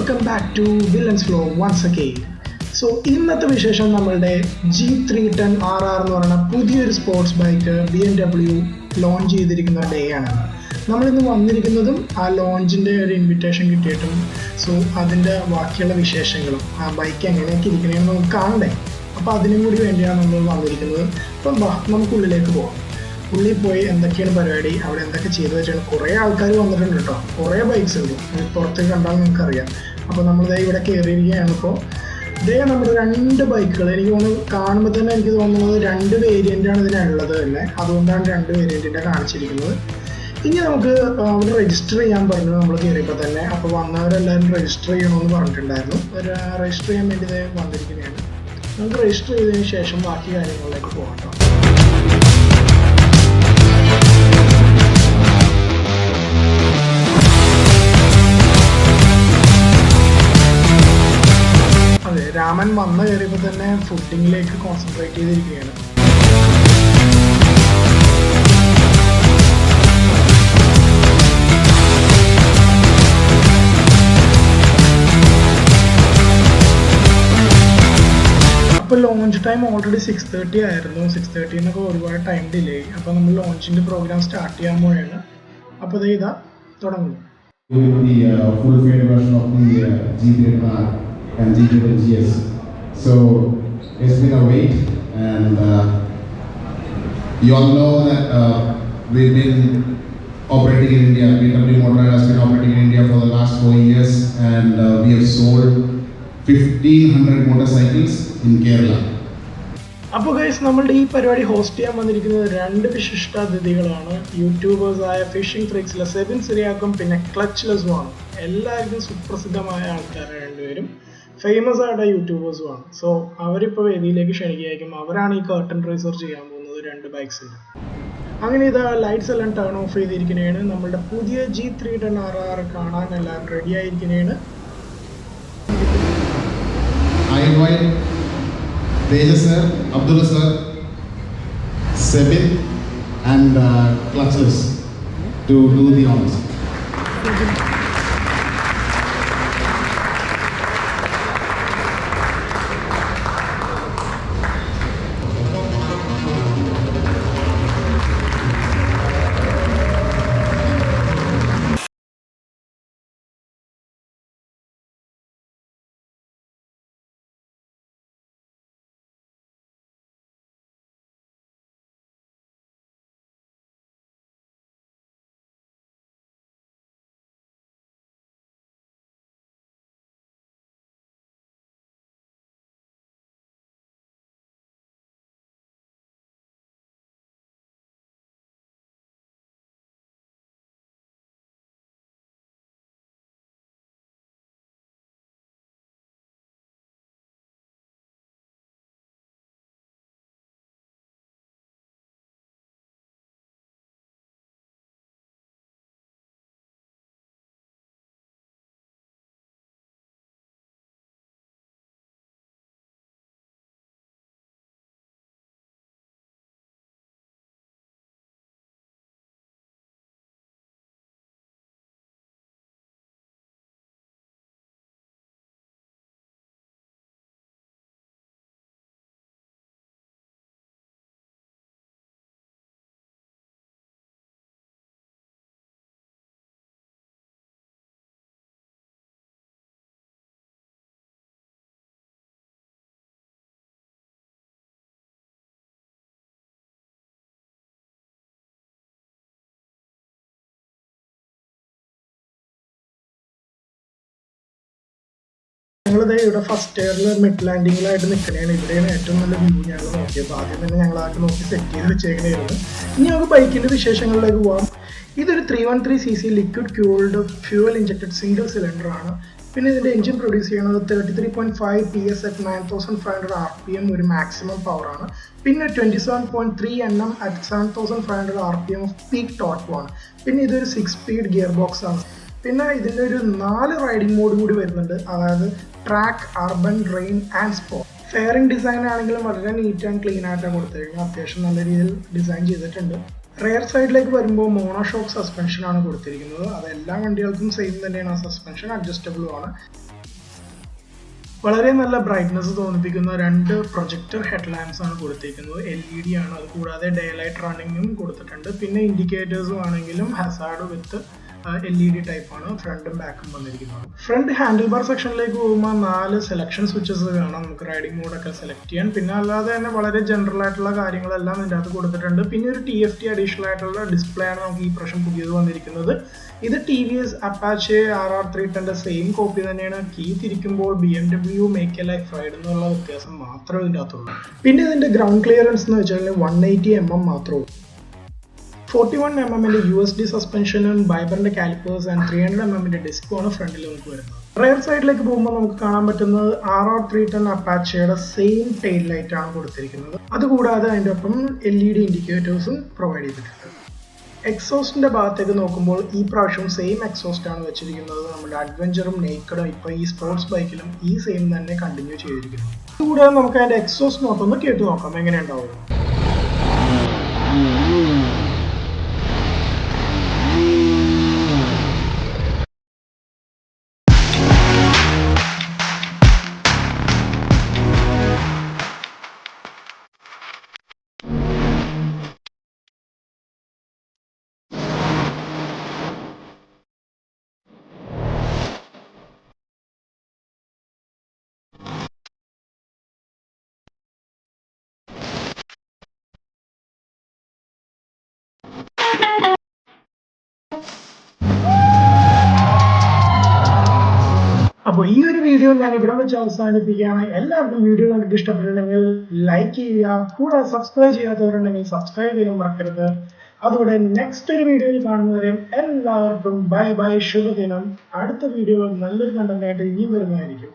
Welcome back to villains flow once again. So ഇന്നത്തെ വിശേഷം നമ്മളുടെ G310RR എന്ന് പറയുന്ന പുതിയൊരു സ്പോർട്സ് ബൈക്ക് BMW ലോഞ്ച് ചെയ്തിരിക്കുന്ന ഡേ ആണ്. നമ്മളിന്ന് വന്നിരിക്കുന്നതും ആ ലോഞ്ചിൻ്റെ ഒരു ഇൻവിറ്റേഷൻ കിട്ടിയിട്ടും സോ അതിൻ്റെ ബാക്കിയുള്ള വിശേഷങ്ങളും ആ ബൈക്ക് എങ്ങനെയൊക്കെ ഇരിക്കണമെന്ന് നമുക്ക് കാണണ്ടേ. അപ്പോൾ അതിനും കൂടി വേണ്ടിയാണ് നമ്മൾ വന്നിരിക്കുന്നത്. അപ്പം നമുക്കുള്ളിലേക്ക് പോകാം. ഉള്ളിൽ പോയി എന്തൊക്കെയാണ് പരിപാടി, അവിടെ എന്തൊക്കെ ചെയ്തു വെച്ചാൽ കുറേ ആൾക്കാർ വന്നിട്ടുണ്ട് കേട്ടോ. കുറേ ബൈക്സ് ഉണ്ട്, പുറത്തേക്ക് കണ്ടാൽ നിങ്ങൾക്കറിയാം. അപ്പോൾ നമ്മളിതേ ഇവിടെ കയറിയിരിക്കുകയാണ്. ഇപ്പോൾ ഇതേ നമ്മുടെ 2 ബൈക്കുകൾ എനിക്ക് തോന്നുന്നു കാണുമ്പോൾ തന്നെ എനിക്ക് തോന്നുന്നത് 2 വേരിയൻ്റാണ് ഇതിനുള്ളത് തന്നെ. അതുകൊണ്ടാണ് 2 വേരിയൻറ്റിൻ്റെ കാണിച്ചിരിക്കുന്നത്. ഇനി നമുക്ക് അവിടെ രജിസ്റ്റർ ചെയ്യാൻ പറഞ്ഞു നമ്മൾ കയറിയപ്പോൾ തന്നെ. അപ്പോൾ വന്നവരെല്ലാവരും രജിസ്റ്റർ ചെയ്യണമെന്ന് പറഞ്ഞിട്ടുണ്ടായിരുന്നു. രജിസ്റ്റർ ചെയ്യാൻ വേണ്ടി വന്നിരിക്കുന്നതാണ്. നമുക്ക് രജിസ്റ്റർ ചെയ്തതിന് ശേഷം ബാക്കി കാര്യങ്ങളിലേക്ക് പോകാം കേട്ടോ. അതെ, രാമൻ വന്നു കയറിയപ്പോൾ തന്നെ ഫുഡിങ്ങിലേക്ക് കോൺസെൻട്രേറ്റ് ചെയ്തിരിക്കുകയാണ്. അപ്പോൾ ലോഞ്ച് ടൈം ഓൾറെഡി 6:30 ആയിരുന്നു. 6:30 ഒരുപാട് ടൈം ഡിലേ. അപ്പോൾ നമ്മൾ ലോഞ്ചിൻ്റെ പ്രോഗ്രാം സ്റ്റാർട്ട് ചെയ്യാൻ പോവുകയാണ്. അപ്പോൾ ഇതാ തുടങ്ങുന്നു. Full fade version of the G310R and G310GS. So it's been a wait, and you all know that we've been operating in India. BMW Motor has been operating in India for the last 4 years, and we have sold 1,500 motorcycles in Kerala. അപ്പോൾ guys, നമ്മളുടെ ഈ പരിപാടി host ചെയ്യാൻ വന്നിരിക്കുന്നത് 2 വിശിഷ്ട അതിഥികളാണ്. യൂട്യൂബേഴ്സായ phishing ഫ്രിക്സിലെ Sebin സിറിയാക്കും പിന്നെ ക്ലച്ച്ലെസ്സുമാണ്. എല്ലാവർക്കും സുപ്രസിദ്ധമായ ആൾക്കാരാണ് 2 പേരും. ഫേമസ് ആയിട്ട് യൂട്യൂബേഴ്സുമാണ്. സോ അവരിപ്പോൾ വേദിയിലേക്ക് ക്ഷണിക്കുകയായിരിക്കും. അവരാണ് ഈ കർട്ടൻ റേസർ ചെയ്യാൻ പോകുന്നത് 2 ബൈക്സിൽ. അങ്ങനെ ഇതാ ലൈറ്റ്സ് എല്ലാം ടേൺ ഓഫ് ചെയ്തിരിക്കുന്നതാണ്. നമ്മളുടെ പുതിയ G310RR കാണാൻ എല്ലാവരും ready ആയിരിക്കുന്നതാണ്. I invite Tejas sir, Abdullah sir, Sebin and Clutches to do the honors. ഞങ്ങളിത് ഇവിടെ ഫസ്റ്റ് ഇയറിൽ മിഡ് ലാൻഡിങ്ങിലായിട്ട് നിൽക്കണേണ്. ഇവിടെയാണ് ഏറ്റവും നല്ല വ്യൂ ഞങ്ങൾ നോക്കിയപ്പോൾ. ആദ്യം തന്നെ ഞങ്ങളാക്കി നോക്കി സെറ്റ് ചെയ്ത് വെച്ചേക്കണായിരുന്നു. ഇനി നമുക്ക് ബൈക്കിൻ്റെ വിശേഷങ്ങളിലേക്ക് പോകാം. ഇതൊരു 313cc liquid cooled fuel injected single cylinder ആണ്. പിന്നെ ഇതിൻ്റെ എഞ്ചിൻ പ്രൊഡ്യൂസ് ചെയ്യുന്നത് 33.5 PS at 9500 RPM ഒരു മാക്സിമം പവറാണ്. പിന്നെ 27.3 Nm at 7500 RPM of peak torque ആണ്. പിന്നെ ഇതൊരു 6 സ്പീഡ് ഗിയർ ബോക്സ് ആണ്. പിന്നെ ഇതിൻ്റെ ഒരു 4 റൈഡിംഗ് മോഡ് കൂടി വരുന്നുണ്ട്. അതായത് track, urban, rain and sport. Fairing design ആണെങ്കിലും വളരെ നീറ്റ് ആൻഡ് ക്ലീൻ ആയിട്ടാണ് കൊടുത്തിരിക്കുന്നത്. അത്യാവശ്യം നല്ല രീതിയിൽ ഡിസൈൻ ചെയ്തിട്ടുണ്ട്. റെയർ സൈഡിലേക്ക് വരുമ്പോൾ മോണോഷോക്ക് സസ്പെൻഷൻ ആണ് കൊടുത്തിരിക്കുന്നത്. അത് എല്ലാ വണ്ടികൾക്കും സെയിം തന്നെയാണ്. ആ സസ്പെൻഷൻ അഡ്ജസ്റ്റബിളും ആണ്. വളരെ നല്ല ബ്രൈറ്റ്നസ് തോന്നിപ്പിക്കുന്ന 2 പ്രൊജക്ടർ ഹെഡ് ലാമ്പ്സ് ആണ് കൊടുത്തിരിക്കുന്നത്. LED ആണ്. അത് കൂടാതെ ഡേ ലൈറ്റ് റണ്ണിങ്ങും കൊടുത്തിട്ടുണ്ട്. പിന്നെ ഇൻഡിക്കേറ്റേഴ്സും ആണെങ്കിലും ഹസാർഡ് വിത്ത് LED ടൈപ്പ് ആണ് ഫ്രണ്ടും ബാക്കും വന്നിരിക്കുന്നത്. ഫ്രണ്ട് ഹാൻഡിൽ ബാർ സെക്ഷനിലേക്ക് പോകുമ്പോൾ 4 സെലക്ഷൻ സ്വിച്ചസ് കാണാം. നമുക്ക് റൈഡിംഗ് മോഡൊക്കെ സെലക്ട് ചെയ്യാൻ. പിന്നെ അല്ലാതെ തന്നെ വളരെ ജനറൽ ആയിട്ടുള്ള കാര്യങ്ങളെല്ലാം ഇതിൻ്റെ അകത്ത് കൊടുത്തിട്ടുണ്ട്. പിന്നെ ഒരു TFT അഡീഷണൽ ആയിട്ടുള്ള ഡിസ്പ്ലേ ആണ് നമുക്ക് ഈ പ്രാവശ്യം പുതിയത് വന്നിരിക്കുന്നത്. ഇത് TVS Apache RR310 same copy തന്നെയാണ്. കീ തിരിക്കുമ്പോൾ BMW make A life ride എന്നുള്ള വ്യത്യാസം മാത്രമേ ഇതിൻ്റെ അകത്തുള്ളൂ. പിന്നെ ഇതിൻ്റെ ഗ്രൗണ്ട് ക്ലിയറൻസ് എന്ന് വെച്ചാൽ 180 mm മാത്രമേ ഉള്ളൂ. 41 mm USD സസ്പെൻഷനും വൈബറിന്റെ കാലിപ്പേഴ്സ് ആൻഡ് 300 mm ഡിസ്കുമാണ് ഫ്രണ്ടിൽ നമുക്ക് വരുന്നത്. റയർ സൈഡിലേക്ക് പോകുമ്പോൾ നമുക്ക് കാണാൻ പറ്റുന്നത് RR310 അപ്പാച്ചയുടെ സെയിം ടെയിൽ ലൈറ്റ് ആണ് കൊടുത്തിരിക്കുന്നത്. അതുകൂടാതെ അതിൻ്റെ ഒപ്പം LED ഇൻഡിക്കേറ്റേഴ്സും പ്രൊവൈഡ് ചെയ്തിട്ടുണ്ട്. എക്സോസ്റ്റിന്റെ ഭാഗത്തേക്ക് നോക്കുമ്പോൾ ഈ പ്രാവശ്യം സെയിം എക്സോസ്റ്റ് ആണ് വെച്ചിരിക്കുന്നത്. നമ്മുടെ അഡ്വഞ്ചറും നേക്കഡും ഇപ്പോൾ ഈ സ്പോർട്സ് ബൈക്കിലും ഈ സെയിം തന്നെ കണ്ടിന്യൂ ചെയ്തിരിക്കുന്നു. അതുകൂടാതെ നമുക്ക് അതിന്റെ എക്സോസ്റ്റ് നോട്ടൊന്ന് കേട്ട് നോക്കാം എങ്ങനെയുണ്ടാവും. അപ്പോൾ ഈ ഒരു വീഡിയോ ഞാൻ ഇവിടെ വെച്ച് അവസാനിപ്പിക്കുകയാണ്. എല്ലാവർക്കും വീഡിയോ കണ്ടിട്ട് ഇഷ്ടപ്പെട്ടിട്ടുണ്ടെങ്കിൽ ലൈക്ക് ചെയ്യുക. കൂടെ സബ്സ്ക്രൈബ് ചെയ്യാത്തവരുണ്ടെങ്കിൽ സബ്സ്ക്രൈബ് ചെയ്യാൻ മറക്കരുത്. അതോടെ നെക്സ്റ്റ് ഒരു വീഡിയോയിൽ കാണുന്നവരെയും എല്ലാവർക്കും ബൈ ബൈ, ശുഭദിനം. അടുത്ത വീഡിയോ നല്ലൊരു കണ്ടന്റായിട്ട് ഇനിയും വരുന്നതായിരിക്കും.